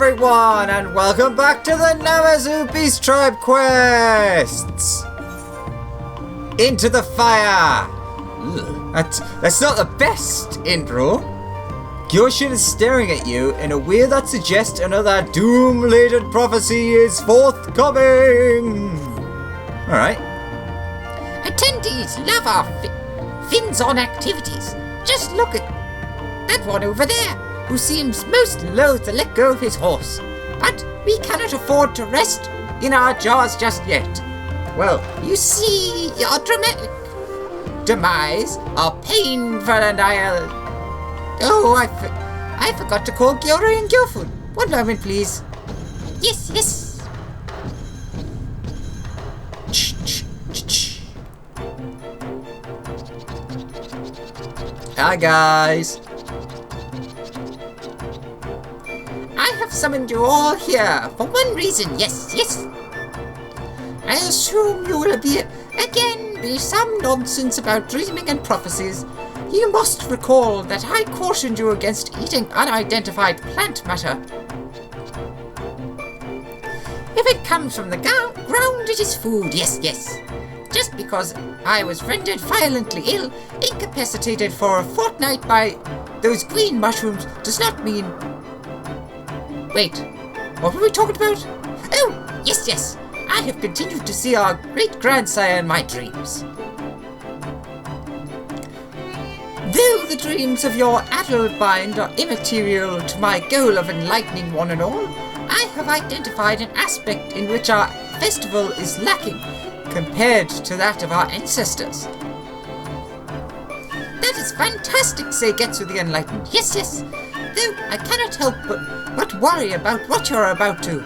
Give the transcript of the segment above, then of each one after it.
everyone, and welcome back to the Namazu Beast Tribe quests! Into the fire! That's not the best intro. Gyoshin is staring at you in a way that suggests another doom-laden prophecy is forthcoming! Alright. Attendees love our fins-on activities. Just look at that one over there, who seems most loath to let go of his horse. But we cannot afford to rest in our jaws just yet. Well, you see, your dramatic demise, our painful and Oh, I forgot to call Gyori and Gyofun. One moment, please. Yes. Hi, guys. I have summoned you all here for one reason, yes. I assume you will be some nonsense about dreaming and prophecies. You must recall that I cautioned you against eating unidentified plant matter. If it comes from the ground, it is food, yes. Just because I was rendered violently ill, incapacitated for a fortnight by those green mushrooms, does not mean... Wait, what were we talking about? Oh, yes. I have continued to see our great-grandsire in my dreams. Though the dreams of your adult mind are immaterial to my goal of enlightening one and all, I have identified an aspect in which our festival is lacking compared to that of our ancestors. That is fantastic, say Getsu the Enlightened. Yes. Though I cannot help but worry about what you're about to.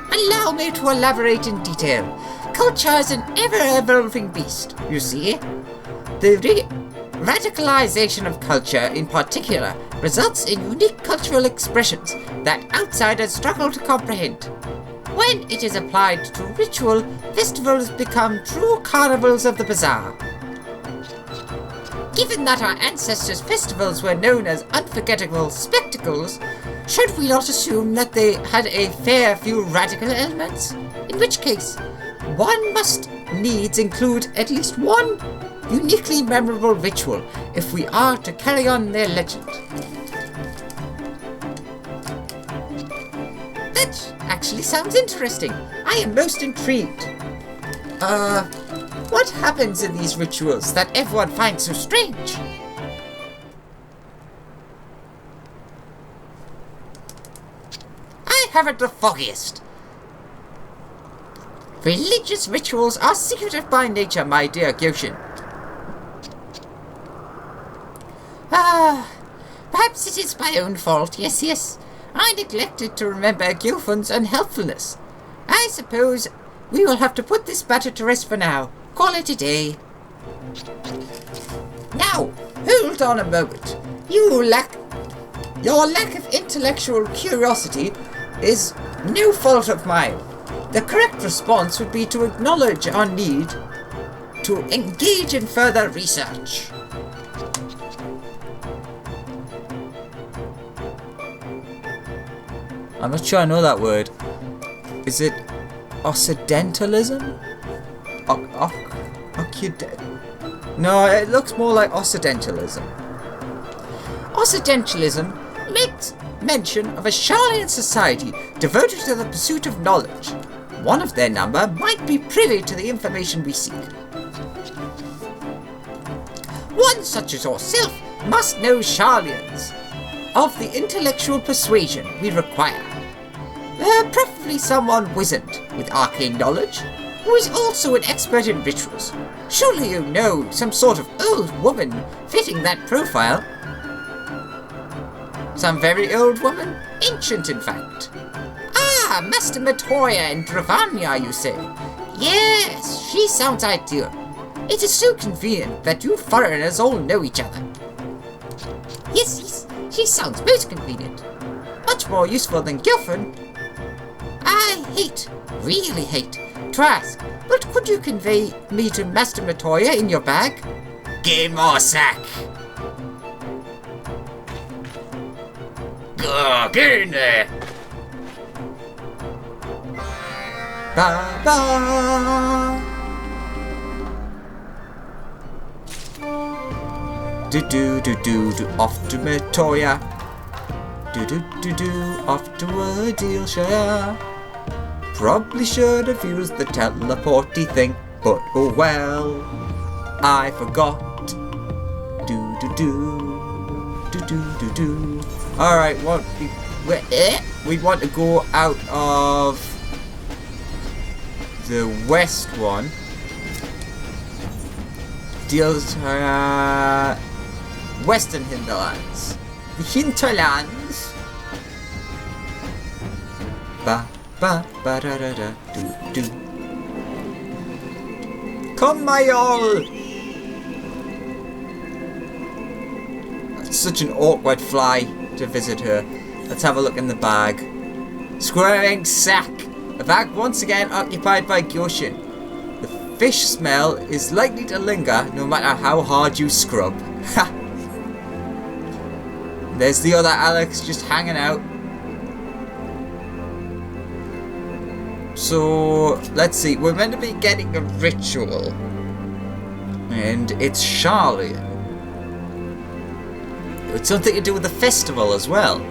Allow me to elaborate in detail. Culture is an ever-evolving beast, you see. The radicalization of culture, in particular, results in unique cultural expressions that outsiders struggle to comprehend. When it is applied to ritual, festivals become true carnivals of the bizarre. Given that our ancestors' festivals were known as unforgettable spectacles, should we not assume that they had a fair few radical elements? In which case, one must needs include at least one uniquely memorable ritual if we are to carry on their legend. That actually sounds interesting. I am most intrigued. What happens in these rituals that everyone finds so strange? I haven't the foggiest. Religious rituals are secretive by nature, my dear Gyoshin. Perhaps it is my own fault, yes. I neglected to remember Gyofun's unhelpfulness. I suppose we will have to put this matter to rest for now. Call it a day. Now, hold on a moment. Your lack of intellectual curiosity is no fault of mine. The correct response would be to acknowledge our need to engage in further research. I'm not sure I know that word. Is it Occidentalism? No, it looks more like Occidentalism. Occidentalism makes mention of a Charlian society devoted to the pursuit of knowledge. One of their number might be privy to the information we seek. One such as yourself must know Charlians of the intellectual persuasion we require. Preferably someone wizened with arcane knowledge, who is also an expert in rituals. Surely you know some sort of old woman fitting that profile. Some very old woman? Ancient, in fact. Ah, Master Matoya and Dravanya, you say? Yes, she sounds ideal. It is so convenient that you foreigners all know each other. Yes, she sounds most convenient. Much more useful than Gyofun. I really hate, to ask, but could you convey me to Master Matoya in your bag? Give more sack! Get in there! Ba ba. Do do do do do. Off to Matoya. Do do do do. Off to a deal share. Probably should have used the teleporty thing, but oh well. I forgot. Do do do. Do do do do. All right. What we want to go out of the west one. Deals western hinterlands. The hinterlands. Ba ba ba da da da do do. Come my all. That's such an awkward fly to visit her. Let's have a look in the bag. Square Enix sack. A bag once again occupied by Gyoshin. The fish smell is likely to linger no matter how hard you scrub. Ha! There's the other Alex just hanging out. So, let's see. We're meant to be getting a ritual. And it's Charlie. It's something to do with the festival as well.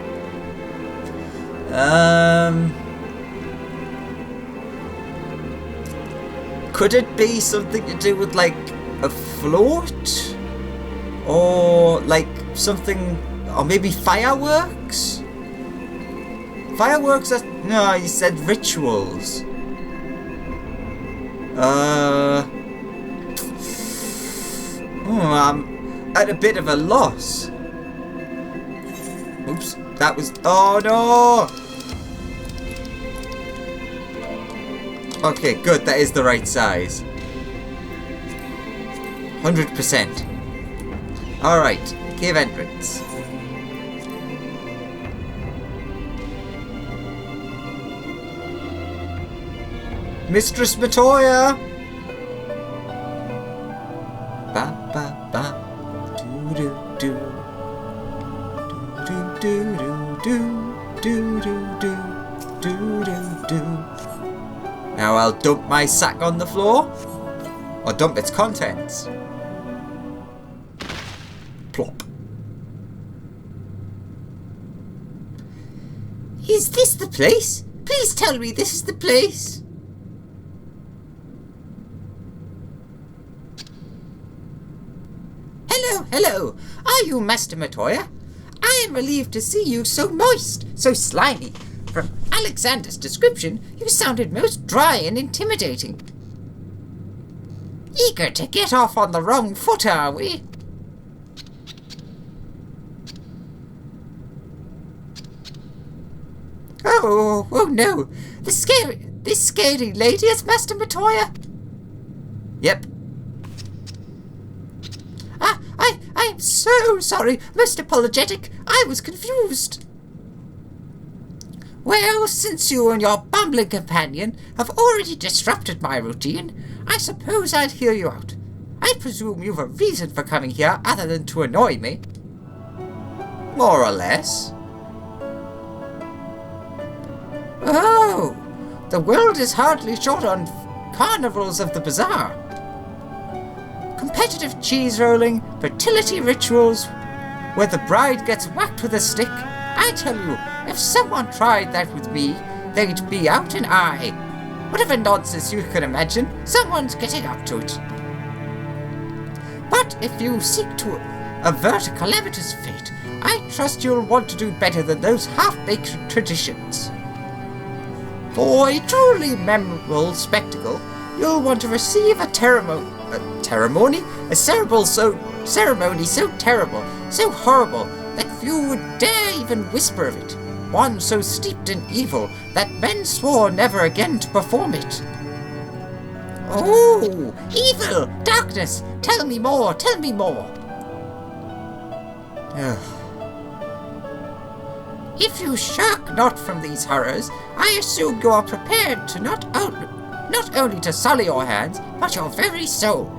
Could it be something to do with like a float? Or like something, or maybe fireworks? Fireworks are, no, you said rituals. I'm at a bit of a loss. Oops, that was, oh no! Okay, good, that is the right size. 100%. Alright, cave entrance. Mistress Matoya! Ba ba ba. Do do do. Do do do do do do do do do do. Now I'll dump my sack on the floor, or dump its contents. Plop. Is this the place? Please tell me this is the place. Hello, hello. Are you Master Matoya? I am relieved to see you so moist, so slimy. From Alexander's description, you sounded most dry and intimidating. Eager to get off on the wrong foot, are we? Oh no. This scary lady is Master Matoya? Yep. I'm so sorry, most apologetic. I was confused. Well, since you and your bumbling companion have already disrupted my routine, I suppose I'll hear you out. I presume you've a reason for coming here other than to annoy me. More or less. Oh, the world is hardly short on carnivals of the bazaar. Competitive cheese rolling, fertility rituals, where the bride gets whacked with a stick. I tell you, if someone tried that with me, they'd be out an eye. Whatever nonsense you can imagine, someone's getting up to it. But if you seek to avert a calamitous fate, I trust you'll want to do better than those half-baked traditions. For a truly memorable spectacle, you'll want to receive a ceremony so terrible, so horrible, that few would dare even whisper of it. One so steeped in evil that men swore never again to perform it. Oh, evil, darkness, tell me more, tell me more. If you shirk not from these horrors, I assume you are prepared to not only to sully your hands, but your very soul.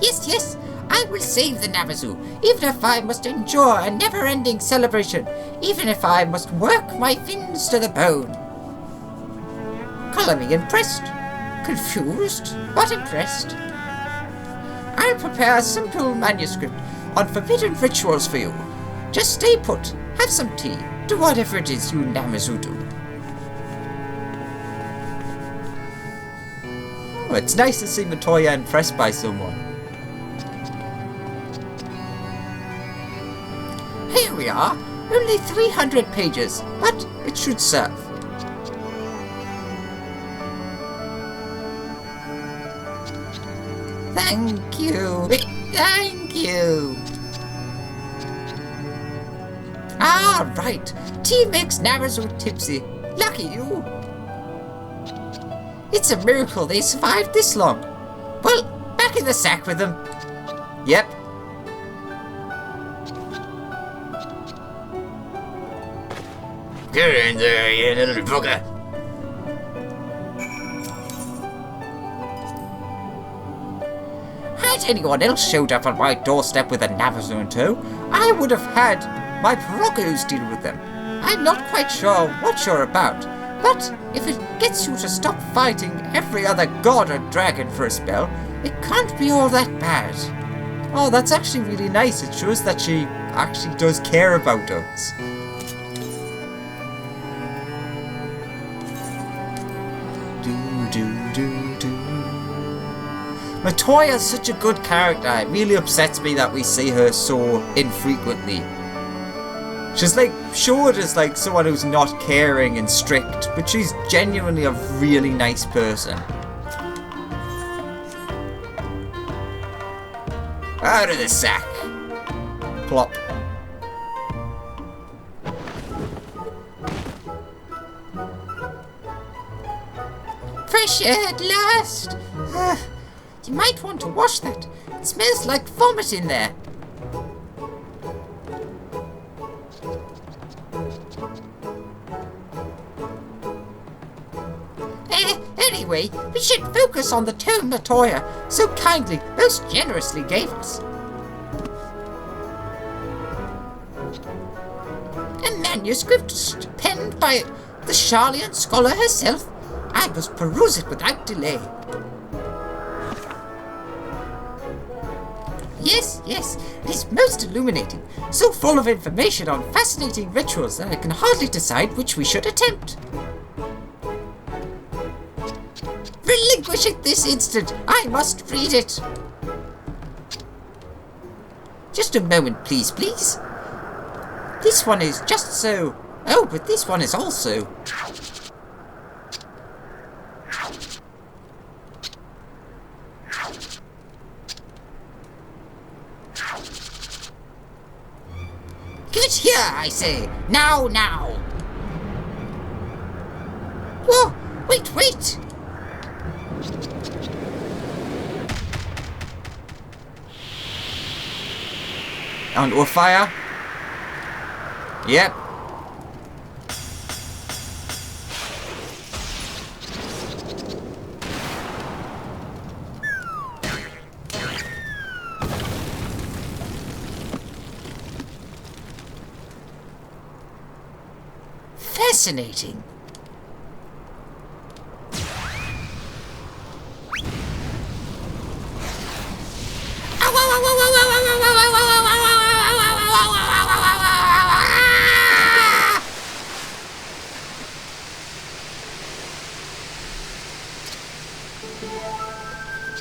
Yes, I will save the Namazu, even if I must endure a never-ending celebration, even if I must work my fins to the bone. Colour me impressed. Confused, but impressed. I'll prepare a simple manuscript on forbidden rituals for you. Just stay put, have some tea, do whatever it is you Namazu do. Oh, it's nice to see Matoya impressed by someone. Here we are, only 300 pages, but it should serve. Thank you. Thank you. Ah, right. Tea makes Namazu tipsy. Lucky you. It's a miracle they survived this long. Well, back in the sack with them. Yep. Get in there, you little bugger. Had anyone else showed up on my doorstep with a Namazu in tow, I would have had my prerogatives deal with them. I'm not quite sure what you're about, but if it gets you to stop fighting every other god or dragon for a spell, it can't be all that bad. Oh, that's actually really nice. It shows that she actually does care about us. Matoya's such a good character. It really upsets me that we see her so infrequently. She's like showed as like someone who's not caring and strict, but she's genuinely a really nice person. Out of the sack. Plop. Fresh air at last. You might want to wash that. It smells like vomit in there. Anyway, we should focus on the tome Matoya so kindly, most generously gave us. A manuscript penned by the Charlian scholar herself. I must peruse it without delay. Yes, it is most illuminating, so full of information on fascinating rituals that I can hardly decide which we should attempt. Relinquish it this instant. I must read it. Just a moment, please. This one is just so... Oh, but this one is also... Give it here, I say. Now. Whoa, wait. Onto a fire. Yep. Fascinating.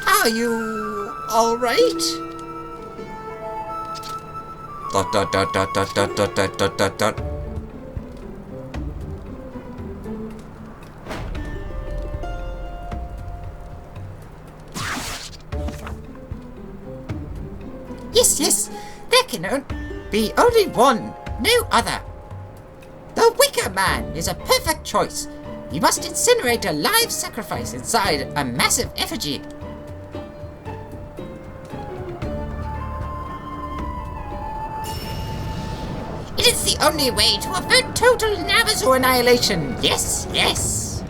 Are you all right? Dot. Yes, there can be only one, no other. The Wicker Man is a perfect choice. You must incinerate a live sacrifice inside a massive effigy. It is the only way to avert total Namazu annihilation. Yes.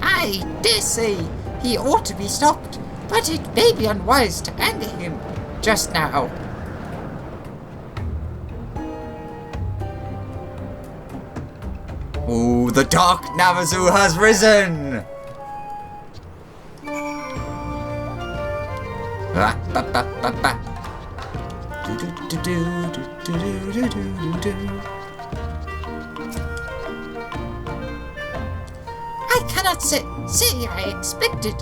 I dare say he ought to be stopped, but it may be unwise to anger him just now. Ooh, the dark Namazu has risen! I cannot say I expected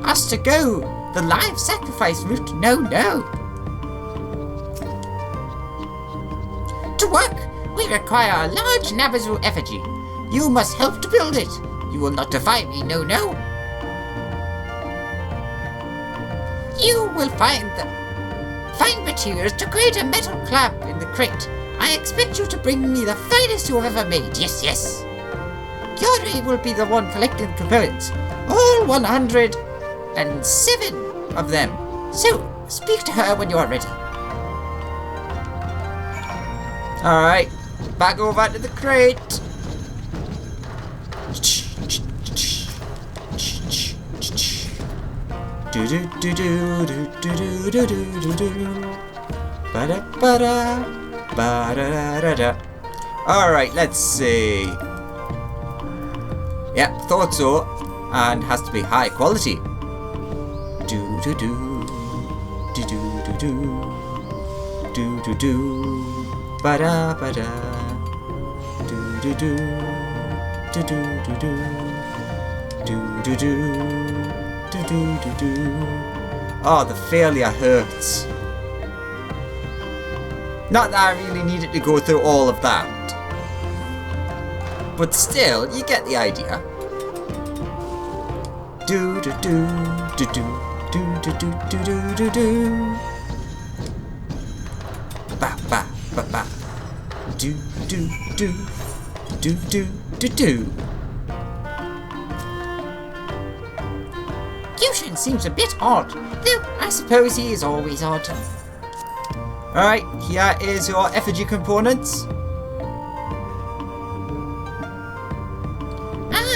us to go the live sacrifice route. No. To work, we require a large Namazu effigy. You must help to build it. You will not defy me, no. You will find materials to create a metal clamp in the crate. I expect you to bring me the finest you have ever made. Yes. Yori will be the one collecting the components. All 107 of them. So, speak to her when you are ready. Alright, back over to the crate. Alright, let's see. Yep, thought so. And has to be high quality. Oh, the failure hurts. Not that I really needed to go through all of that. But still, you get the idea. Ba ba ba ba. Yushin seems a bit odd, though I suppose he is always odd. Alright, here is your effigy components.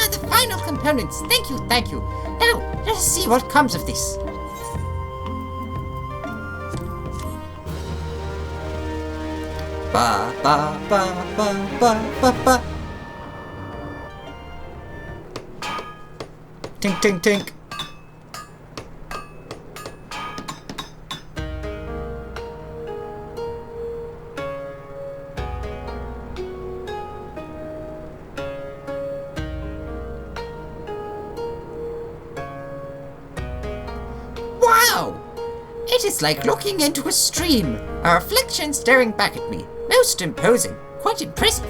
The final components. Thank you. Now, let us see what comes of this. Ba ba ba ba ba ba ba. Tink tink tink. Wow! It is like looking into a stream, a reflection staring back at me. Most imposing, quite impressive.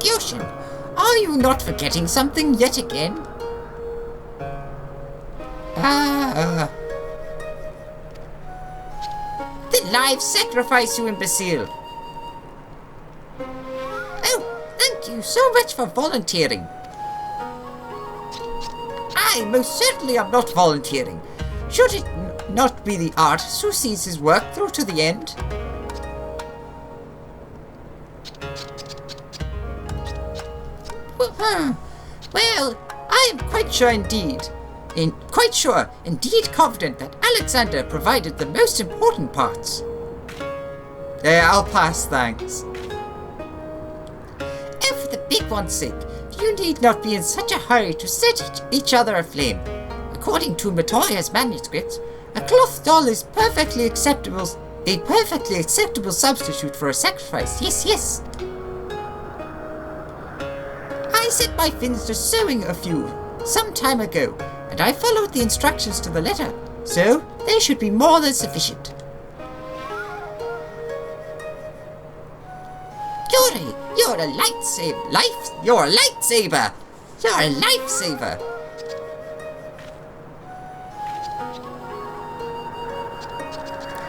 Yoshin, are you not forgetting something yet again? The live sacrifice, you imbecile. Oh, thank you so much for volunteering. I most certainly am not volunteering. Should it not be the artist who sees his work through to the end? Well, I am quite sure indeed, confident that Alexander provided the most important parts. Yeah, I'll pass, thanks. And for the big one's sake, you need not be in such a hurry to set each other aflame. According to Matoya's manuscripts, a cloth doll is a perfectly acceptable substitute for a sacrifice. Yes. I set my fins to sewing a few some time ago, and I followed the instructions to the letter, so they should be more than sufficient. Yuri, you're a lightsaber. You're a lightsaber. You're a lifesaver.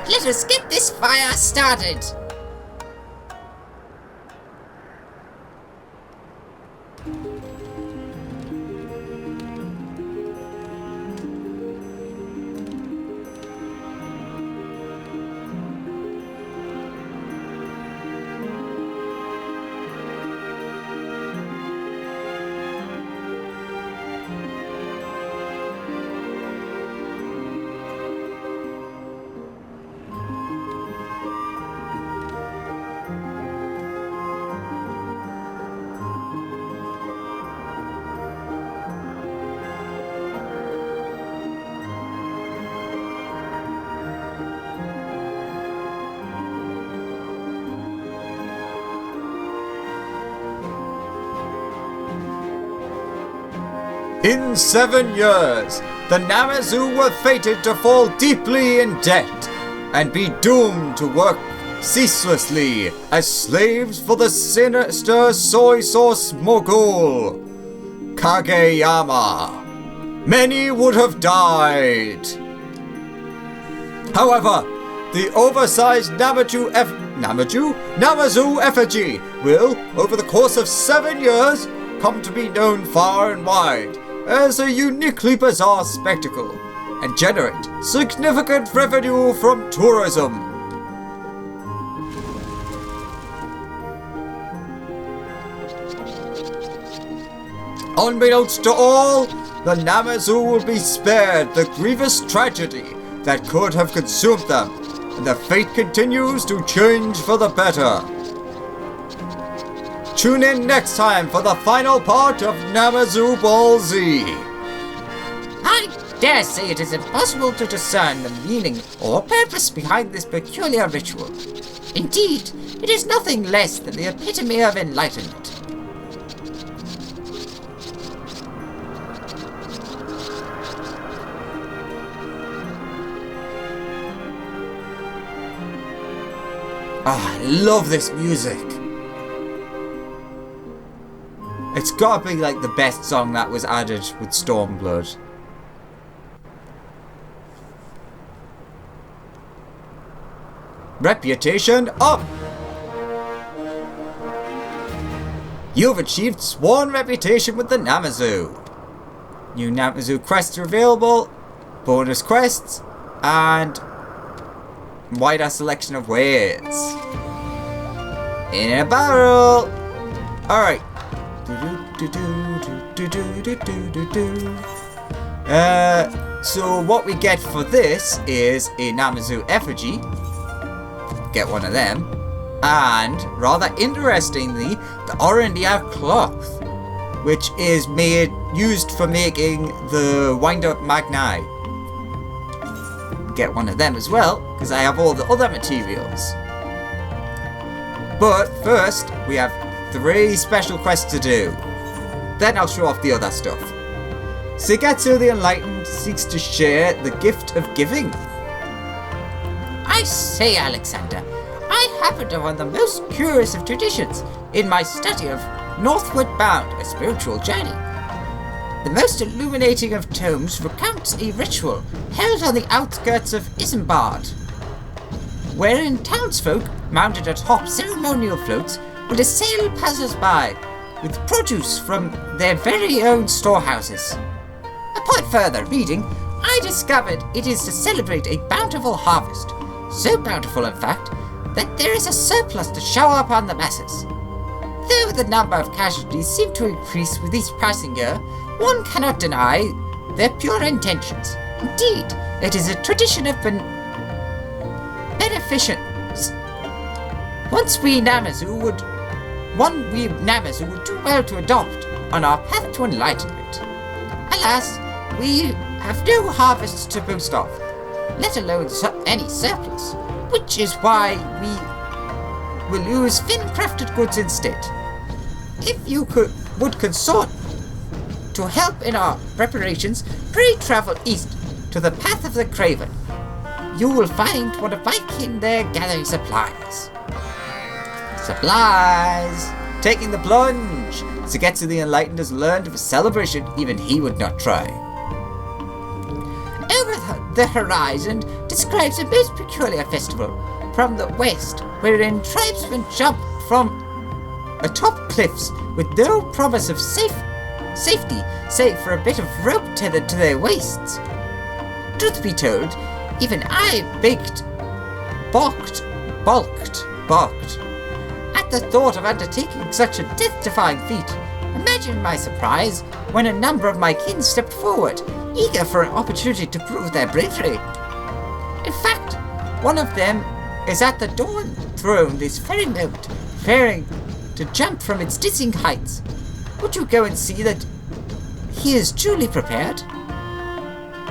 Let us get this fire started. In 7 years, the Namazu were fated to fall deeply in debt and be doomed to work ceaselessly as slaves for the sinister soy sauce mogul, Kageyama. Many would have died. However, the oversized Namazu effigy will, over the course of 7 years, come to be known far and wide as a uniquely bizarre spectacle and generate significant revenue from tourism. Unbeknownst to all, the Namazu will be spared the grievous tragedy that could have consumed them, and their fate continues to change for the better. Tune in next time for the final part of Namazu Ball Z. I dare say it is impossible to discern the meaning or purpose behind this peculiar ritual. Indeed, it is nothing less than the epitome of enlightenment. I love this music. It's gotta be like the best song that was added with Stormblood. Reputation up! You've achieved sworn reputation with the Namazu. New Namazu quests are available, bonus quests, and wider selection of ways. In a barrel! Alright. So what we get for this is a Namazu effigy. Get one of them. And, rather interestingly, the Orandia cloth, which is used for making the wind-up Magni. Get one of them as well, because I have all the other materials. But first, we have 3 special quests to do. Then I'll show off the other stuff. Suigetsu the Enlightened seeks to share the gift of giving. I say, Alexander, I happen to have the most curious of traditions in my study of Northward Bound, a spiritual journey. The most illuminating of tomes recounts a ritual held on the outskirts of Isambard, wherein townsfolk, mounted atop ceremonial floats, would assail passers-by with produce from their very own storehouses. Upon further reading, I discovered it is to celebrate a bountiful harvest, so bountiful in fact, that there is a surplus to shower upon the masses. Though the number of casualties seem to increase with each passing year, one cannot deny their pure intentions. Indeed, it is a tradition of beneficence. One we Namazu would do well to adopt on our path to enlightenment. Alas, we have no harvests to boast of, let alone any surplus, which is why we will use fin-crafted goods instead. If you would consort to help in our preparations, pray travel east to the Path of the Craven. You will find one of my kin there gathering supplies. Supplies! Taking the plunge! Suigetsu the Enlightened has learned of a celebration even he would not try. Over the horizon describes a most peculiar festival from the west, wherein tribesmen jump from atop cliffs with no promise of safety save for a bit of rope tethered to their waists. Truth be told, even I balked at the thought of undertaking such a death-defying feat. Imagine my surprise when a number of my kin stepped forward, eager for an opportunity to prove their bravery. In fact, one of them is at the dawn throne this very moment, preparing to jump from its dizzying heights. Would you go and see that he is truly prepared?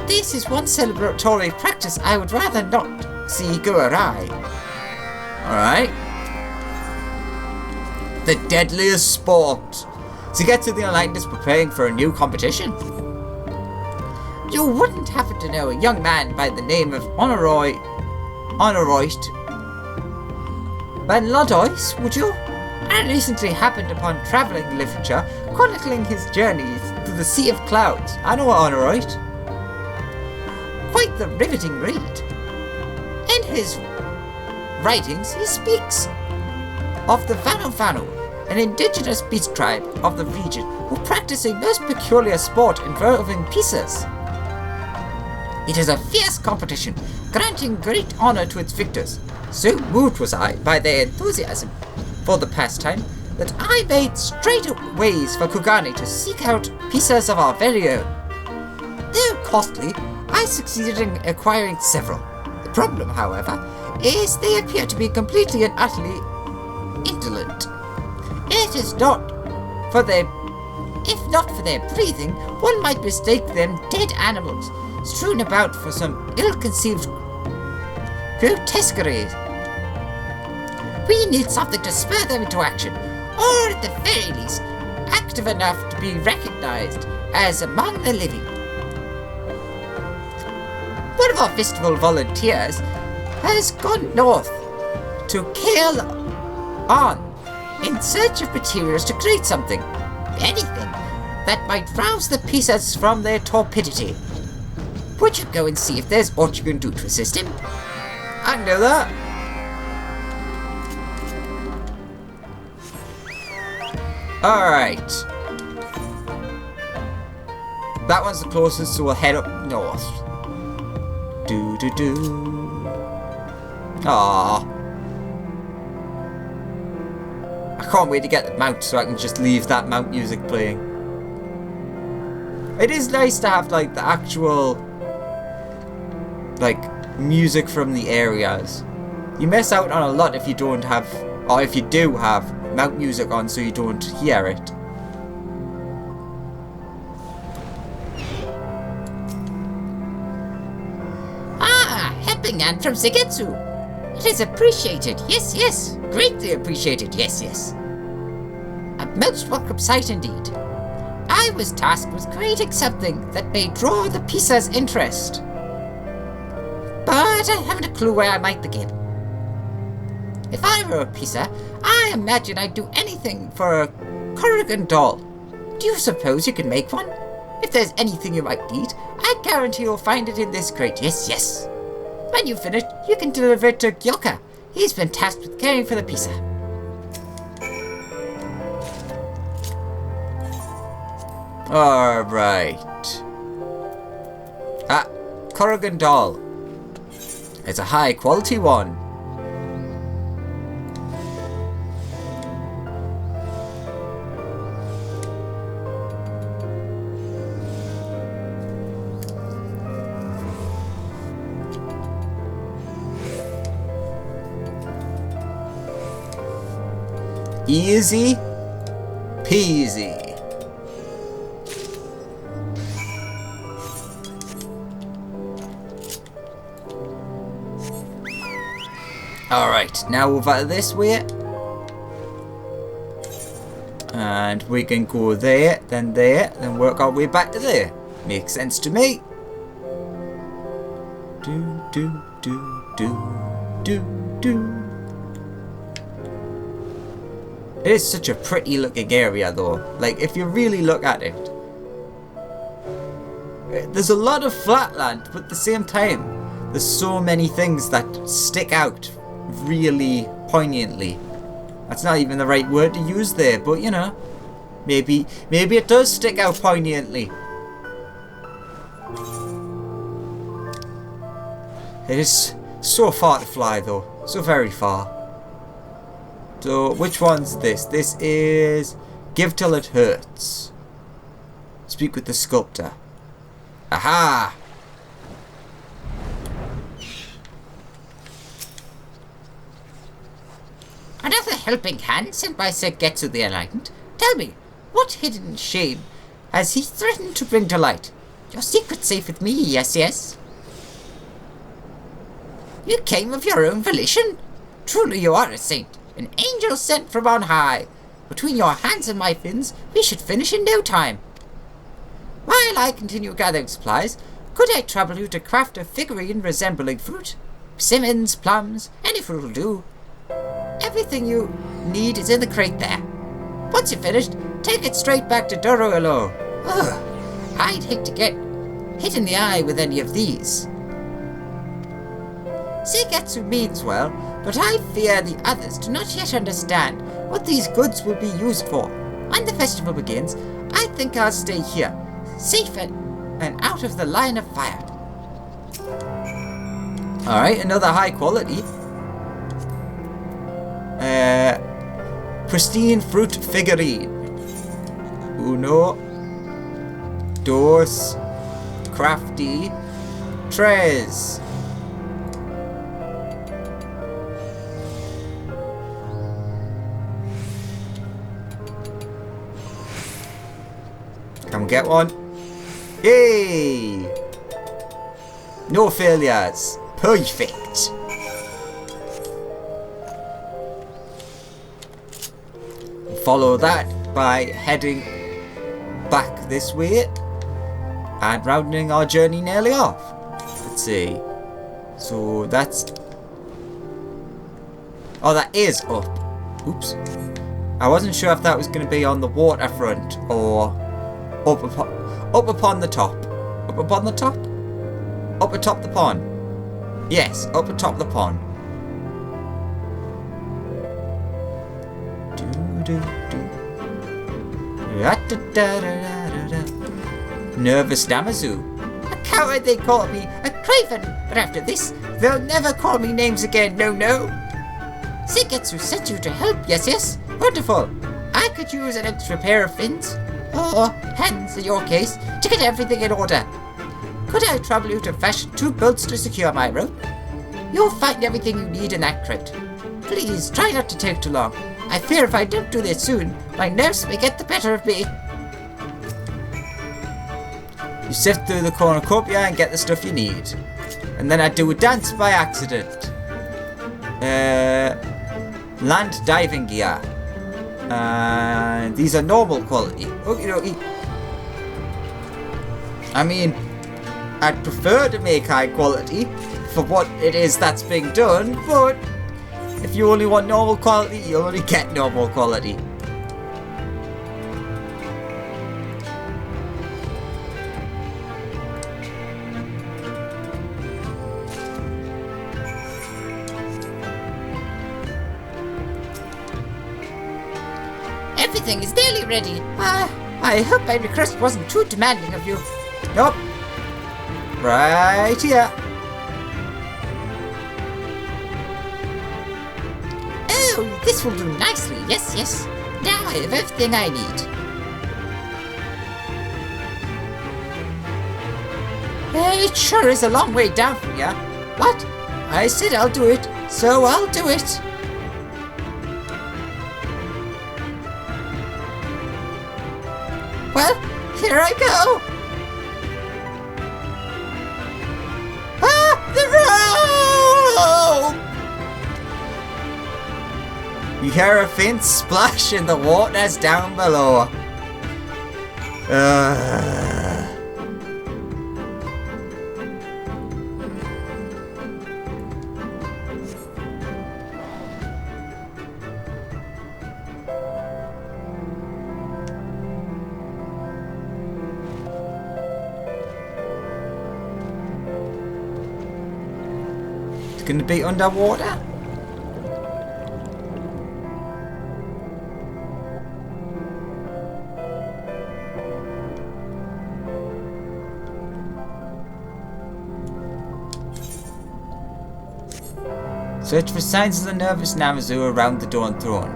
This is one celebratory practice I would rather not see go awry. Alright. The deadliest sport. Suigetsu the Enlightened is preparing for a new competition. You wouldn't happen to know a young man by the name of Honoroit Van Lodois, would you? I recently happened upon travelling literature chronicling his journeys through the Sea of Clouds. I know Honoroit. Quite the riveting read. In his writings, he speaks of the Vanu, an indigenous beast tribe of the region who practice a most peculiar sport involving pieces. It is a fierce competition, granting great honour to its victors. So moved was I by their enthusiasm for the pastime that I made straight ways for Kugani to seek out pieces of our very own. Though costly, I succeeded in acquiring several. The problem, however, is they appear to be completely and utterly indolent. It is not for their... If not for their breathing, one might mistake them dead animals, strewn about for some ill-conceived grotesquerie. We need something to spur them into action, or at the very least, active enough to be recognized as among the living. One of our festival volunteers has gone north to Kale On in search of materials to create something, anything, that might rouse the pieces from their torpidity. Would you go and see if there's aught you can do to assist him? I can do that. Alright. That one's the closest, so we'll head up north. Aww. I can't wait to get the mount so I can just leave that mount music playing. It is nice to have like the actual music from the areas. You miss out on a lot if you don't have, or if you do have mount music on so you don't hear it. Ah, helping hand from Segetsu. It is appreciated, yes, yes. Greatly appreciated, yes, yes. A most welcome sight indeed. I was tasked with creating something that may draw the pieces' interest. But I haven't a clue where I might begin. If I were a pisa, I imagine I'd do anything for a Corrigan doll. Do you suppose you can make one? If there's anything you might need, I guarantee you'll find it in this crate. Yes, yes. When you've finished, you can deliver it to Gyoka. He's been tasked with caring for the pisa. Alright. Ah, Corrigan doll. It's a high quality one. Easy peasy. Alright, now over this way. And we can go there, then work our way back to there. Makes sense to me. It is such a pretty looking area though. Like, if you really look at it. There's a lot of flatland, but at the same time, there's so many things that stick out really poignantly. That's not even the right word to use there, but you know, maybe it does stick out poignantly. It is so far to fly though, so very far. So which one's this? This is give till it hurts. Speak with the sculptor. Aha! Another helping hand sent by Segetsu the Enlightened. Tell me, what hidden shame has he threatened to bring to light? Your secret's safe with me, yes, yes. You came of your own volition? Truly you are a saint, an angel sent from on high. Between your hands and my fins, we should finish in no time. While I continue gathering supplies, Could I trouble you to craft a figurine resembling fruit? Persimmons, plums, any fruit will do. Everything you need is in the crate there. Once you're finished, take it straight back to Dorolo. Ugh, I'd hate to get hit in the eye with any of these. Seigetsu means well, but I fear the others do not yet understand what these goods will be used for. When the festival begins, I think I'll stay here, safe and out of the line of fire. Alright, another high quality. Pristine fruit figurine. Uno. Dos. Crafty. Tres. Can we get one? Yay! No failures. Perfect. Follow that by heading back this way and rounding our journey nearly off. Let's see. So that's... Oh, that is up. Oops. I wasn't sure if that was going to be on the waterfront or up upon the top. Up upon the top? Up atop the pond. Yes, up atop the pond. Nervous Namazu. A coward they call me, a craven, but after this, they'll never call me names again, no. Seigetsu sent you to help, yes. Wonderful. I could use an extra pair of fins, or hands in your case, to get everything in order. Could I trouble you to fashion 2 bolts to secure my rope? You'll find everything you need in that crate. Please, try not to take too long. I fear if I don't do this soon, my nerves may get the better of me. You sift through the cornucopia and get the stuff you need. And then I do a dance by accident. Land diving gear. These are normal quality. Okie dokie. I mean, I'd prefer to make high quality for what it is that's being done, but if you only want normal quality, you'll only get normal quality. Everything is nearly ready. I hope my request wasn't too demanding of you. Nope. Right here. Oh, this will do nicely. Yes. Now I have everything I need. It sure is a long way down from here. What? I said I'll do it, so I'll do it. Well, here I go. The rope! You hear a faint splash in the waters down below. It's gonna be underwater. Search for signs of the nervous Namazu around the Dawn Throne.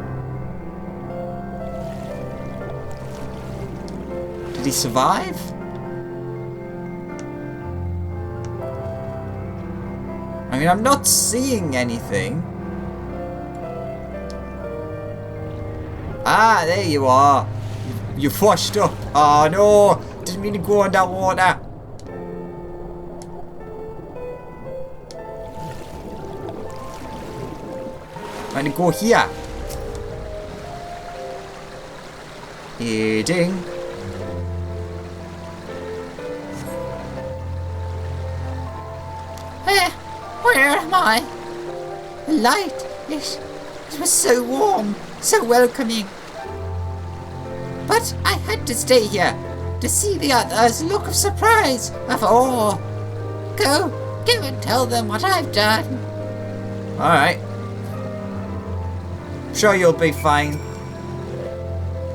Did he survive? I mean, I'm not seeing anything. Ah, there you are. You've washed up. Oh no! Didn't mean to go underwater. I'm gonna go here. Heading. My, the light, it was so warm, so welcoming. But I had to stay here to see the others' look of surprise, of awe. Go and tell them what I've done. Alright. Sure you'll be fine.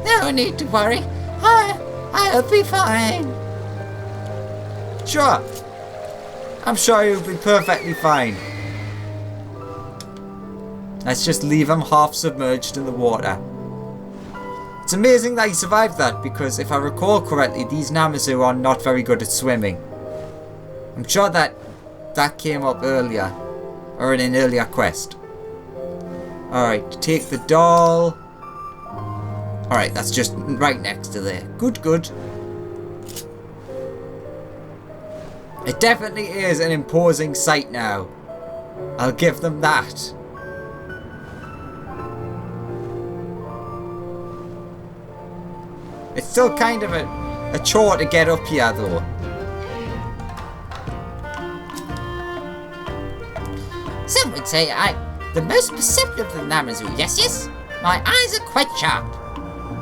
No need to worry. I'll be fine. Sure. I'm sure you'll be perfectly fine. Let's just leave him half submerged in the water. It's amazing that he survived that, because if I recall correctly, these Namazu are not very good at swimming. I'm sure that came up earlier, or in an earlier quest. Alright, take the doll. Alright, that's just right next to there. Good. It definitely is an imposing sight now. I'll give them that. It's still kind of a chore to get up here though. Some would say the most perceptive of the Namazu, yes? My eyes are quite sharp.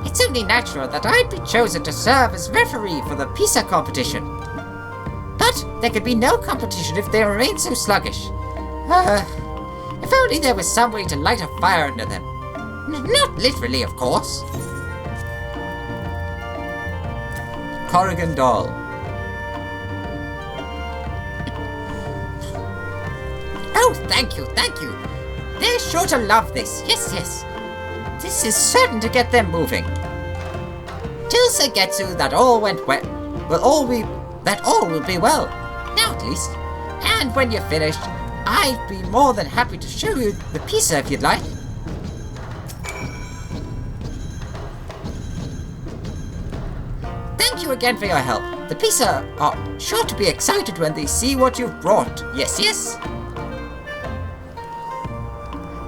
It's only natural that I'd be chosen to serve as referee for the PISA competition. But there could be no competition if they remain so sluggish. If only there was some way to light a fire under them. Not literally, of course. Corrigan doll. Oh, thank you. They're sure to love this. Yes. This is certain to get them moving. Tell Segetsu that all went well. That all will be well. Now at least. And when you're finished, I'd be more than happy to show you the pizza if you'd like. Thank you again for your help. The pizza are sure to be excited when they see what you've brought. Yes.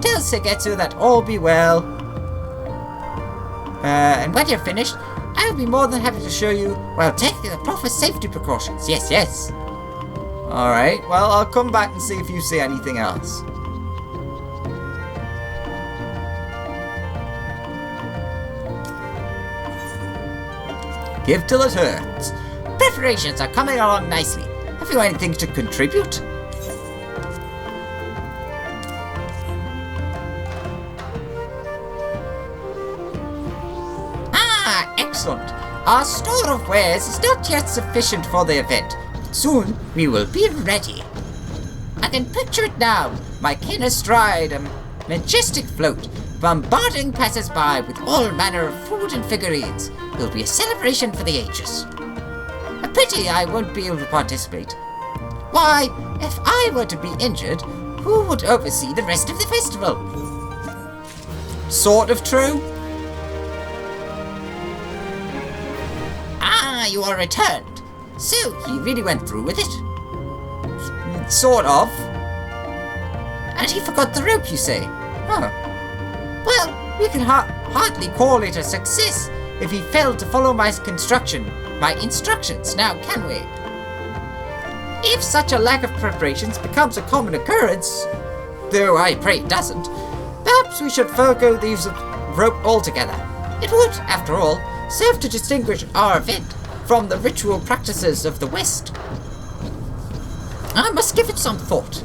Tell Segetsu that all be well. And when you're finished, I'll be more than happy to show you while taking the proper safety precautions. Yes. Alright, well, I'll come back and see if you see anything else. Give till it hurts. Preparations are coming along nicely. Have you anything to contribute? Excellent. Our store of wares is not yet sufficient for the event. Soon we will be ready. I can picture it now. My kin astride a majestic float, bombarding passers-by with all manner of food and figurines. It will be a celebration for the ages. A pity I won't be able to participate. Why, if I were to be injured, who would oversee the rest of the festival? Sort of true. You are returned. So, he really went through with it? Sort of. And he forgot the rope, you say? Huh. Well, we can hardly call it a success if he failed to follow my instructions, now can we? If such a lack of preparations becomes a common occurrence, though I pray it doesn't, perhaps we should forego the use of rope altogether. It would, after all, serve to distinguish our event from the ritual practices of the West. I must give it some thought.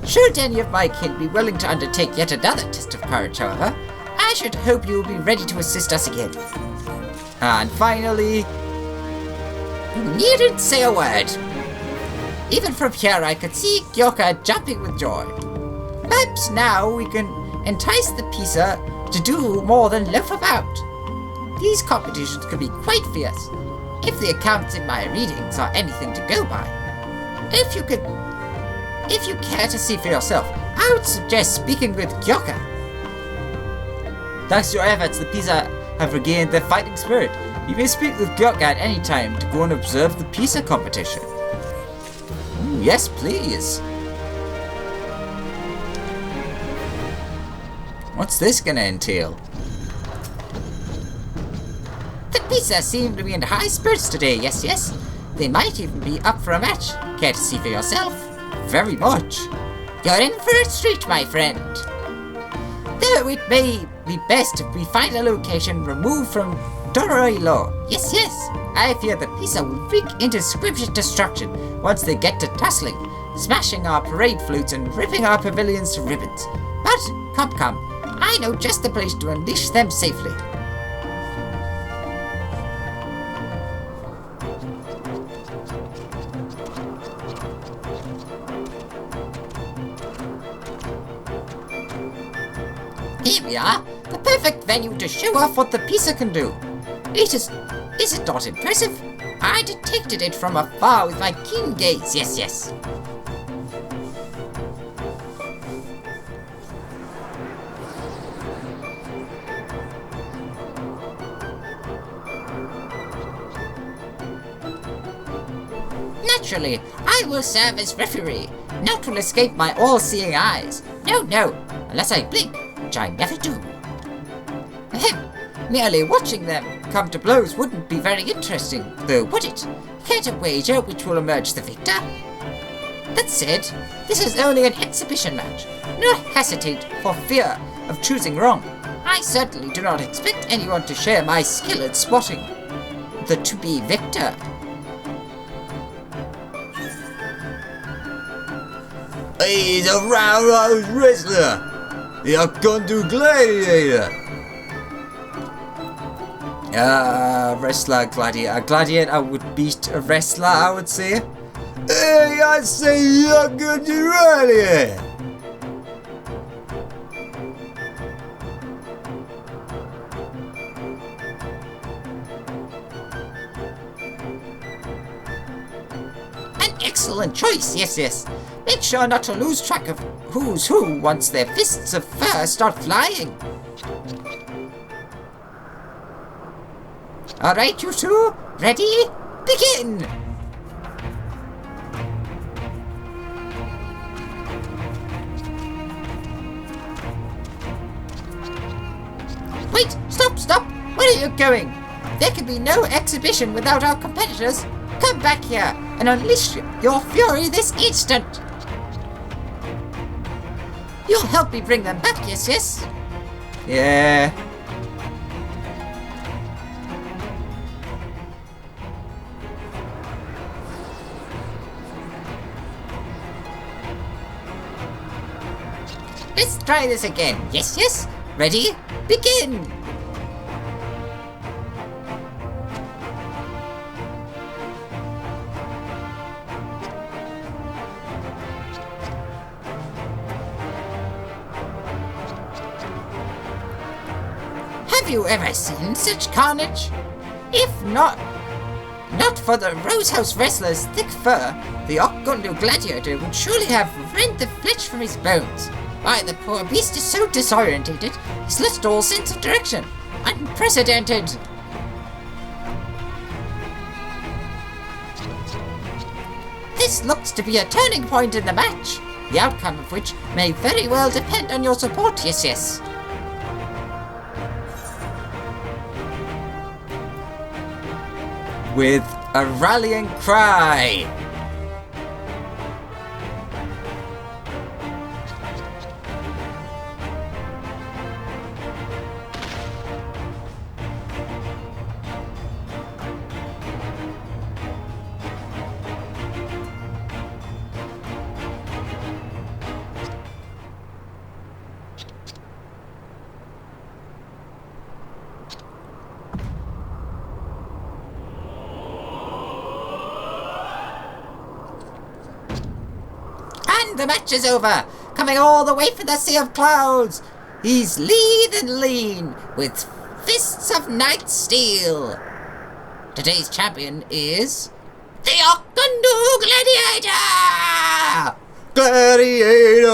Should any of my kin be willing to undertake yet another test of courage, however, I should hope you will be ready to assist us again. And finally... You needn't say a word. Even from here I could see Gyoka jumping with joy. Perhaps now we can entice the pizza to do more than loaf about. These competitions can be quite fierce, if the accounts in my readings are anything to go by. If you care to see for yourself, I would suggest speaking with Gyoka. Thanks to your efforts, the Pisa have regained their fighting spirit. You may speak with Gyoka at any time to go and observe the Pisa competition. Ooh, yes, please. What's this gonna entail? The Pisa seem to be in high spirits today, yes. They might even be up for a match. Care to see for yourself? Very much. You're in for a treat, my friend. Though it may be best if we find a location removed from Doroi law. Yes, yes. I fear the Pisa will wreak indescriptive destruction once they get to tussling, smashing our parade flutes and ripping our pavilions to ribbons. But, come, I know just the place to unleash them safely. Here we are, the perfect venue to show off what the Pisa can do. Is it not impressive? I detected it from afar with my keen gaze, yes. Naturally, I will serve as referee. Not will escape my all-seeing eyes. No, unless I blink, which I never do. Ahem. Merely watching them come to blows wouldn't be very interesting, though, would it? Care to wager which will emerge the victor? That said, this is only an exhibition match. Do not hesitate for fear of choosing wrong. I certainly do not expect anyone to share my skill at spotting the to-be victor. He's a roundhouse wrestler, the Akondu gladiator. Wrestler, gladiator. A gladiator would beat a wrestler, I would say. Hey, I say you're good to run here. An excellent choice, yes. Make sure not to lose track of who's who once their fists of fur start flying. Alright, you two, ready? Begin! Wait, stop! Where are you going? There can be no exhibition without our competitors. Come back here and unleash your fury this instant. You'll help me bring them back, yes? Yeah. Let's try this again. Yes. Ready? Begin! Have you ever seen such carnage? If not for the Rosehouse wrestler's thick fur, the Okondu gladiator would surely have rent the flesh from his bones. Why, the poor beast is so disorientated, he's lost all sense of direction. Unprecedented! This looks to be a turning point in the match, the outcome of which may very well depend on your support, yes. With a rallying cry. The match is over, coming all the way from the Sea of Clouds. He's lean and lean, with fists of night steel. Today's champion is the Okondu Gladiator! Gladiator!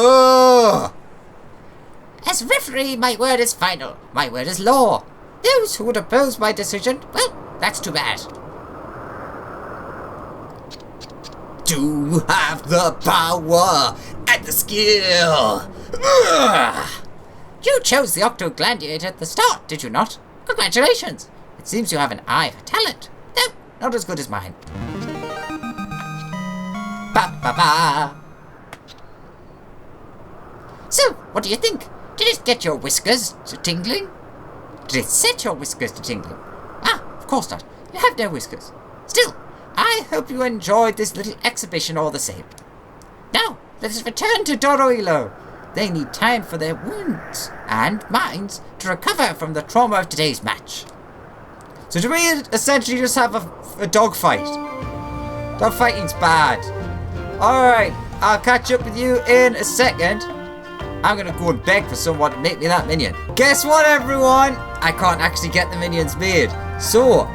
As referee, my word is final. My word is law. Those who would oppose my decision, well, that's too bad. You have the power and the skill. You chose the Octo Gladiator at the start, did you not? Congratulations. It seems you have an eye for talent, though not as good as mine. Ba. So, what do you think? Did it get your whiskers to tingling? Did it set your whiskers to tingling? Ah, of course not. You have no whiskers. Still, I hope you enjoyed this little exhibition all the same. Now, let us return to Doroilo. They need time for their wounds and minds to recover from the trauma of today's match. So do we essentially just have a dogfight? Dogfighting's bad. Alright, I'll catch up with you in a second. I'm gonna go and beg for someone to make me that minion. Guess what, everyone? I can't actually get the minions made. So,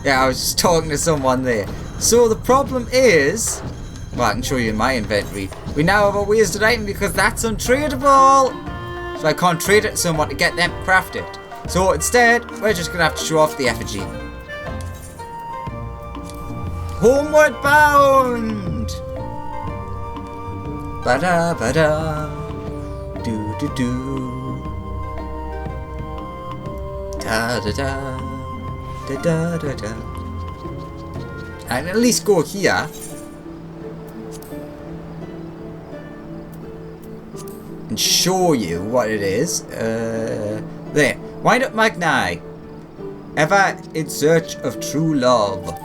yeah, I was just talking to someone there. So the problem is, well, I can show you in my inventory. We now have a wasted item because that's untradeable. So I can't trade it to someone to get them crafted. So instead, we're just gonna have to show off the effigy. Homeward bound. Ba-da, ba-da. Do, do, do. Da, da, da. Da, da, da, da. I can at least go here. And show you what it is. There. Wind up Magni. Ever in search of true love.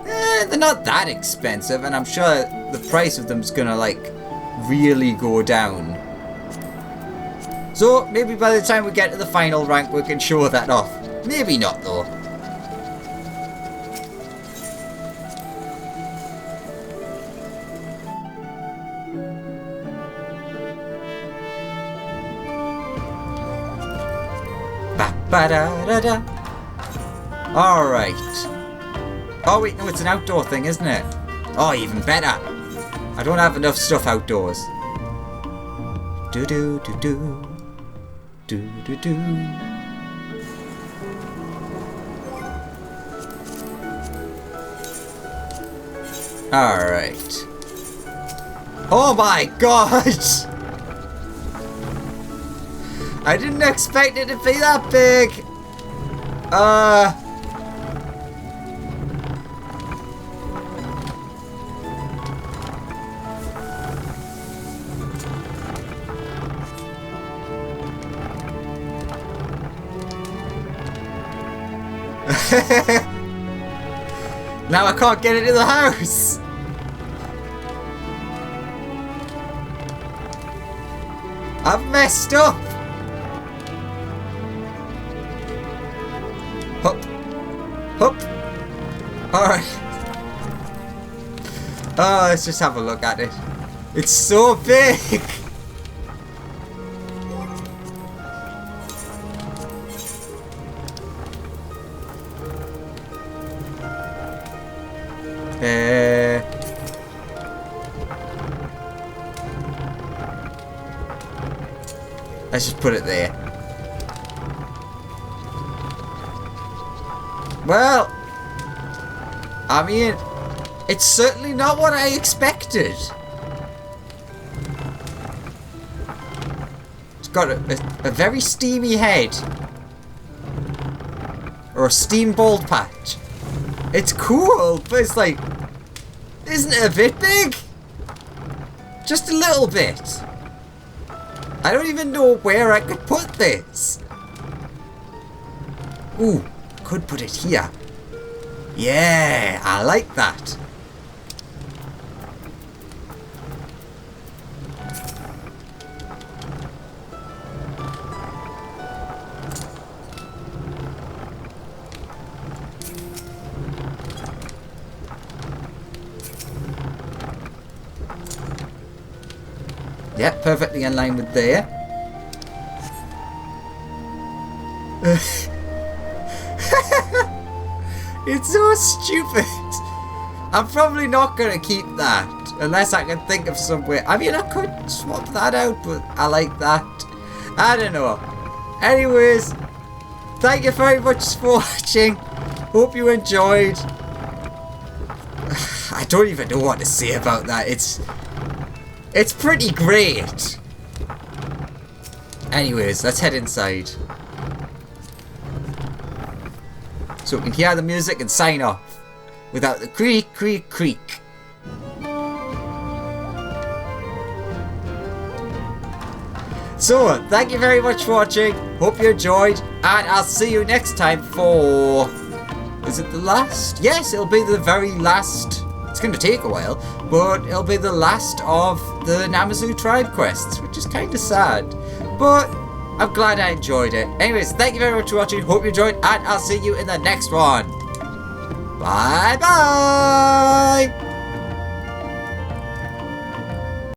They're not that expensive, and I'm sure the price of them is gonna, like, really go down. So, maybe by the time we get to the final rank, we can show that off. Maybe not, though. Ba-da-da-da. Alright. Oh wait, no, it's an outdoor thing, isn't it? Oh, even better. I don't have enough stuff outdoors. Do-do-do-do. Do-do-do. Alright. Oh my god! I didn't expect it to be that big. Now I can't get into the house. I've messed up. Hop. Hop. Alright. Oh, let's just have a look at it. It's so big. Let's just put it there. Well, I mean, it's certainly not what I expected. It's got a very steamy head. Or a steam bald patch. It's cool, but it's like, isn't it a bit big? Just a little bit. I don't even know where I could put this. Ooh, could put it here. Yeah, I like that. Yep, perfectly in line with there. It's so stupid. I'm probably not going to keep that unless I can think of some way. I mean, I could swap that out, but I like that. I don't know. Anyways, thank you very much for watching. Hope you enjoyed. I don't even know what to say about that. It's pretty great. Anyways, let's head inside. So we can hear the music and sign off without the creak, creak, creak. So, thank you very much for watching. Hope you enjoyed. And I'll see you next time for... Is it the last? Yes, it'll be the very last. It's going to take a while. But it'll be the last of the Namazu tribe quests. Which is kind of sad. But I'm glad I enjoyed it. Anyways, thank you very much for watching. Hope you enjoyed. And I'll see you in the next one. Bye-bye.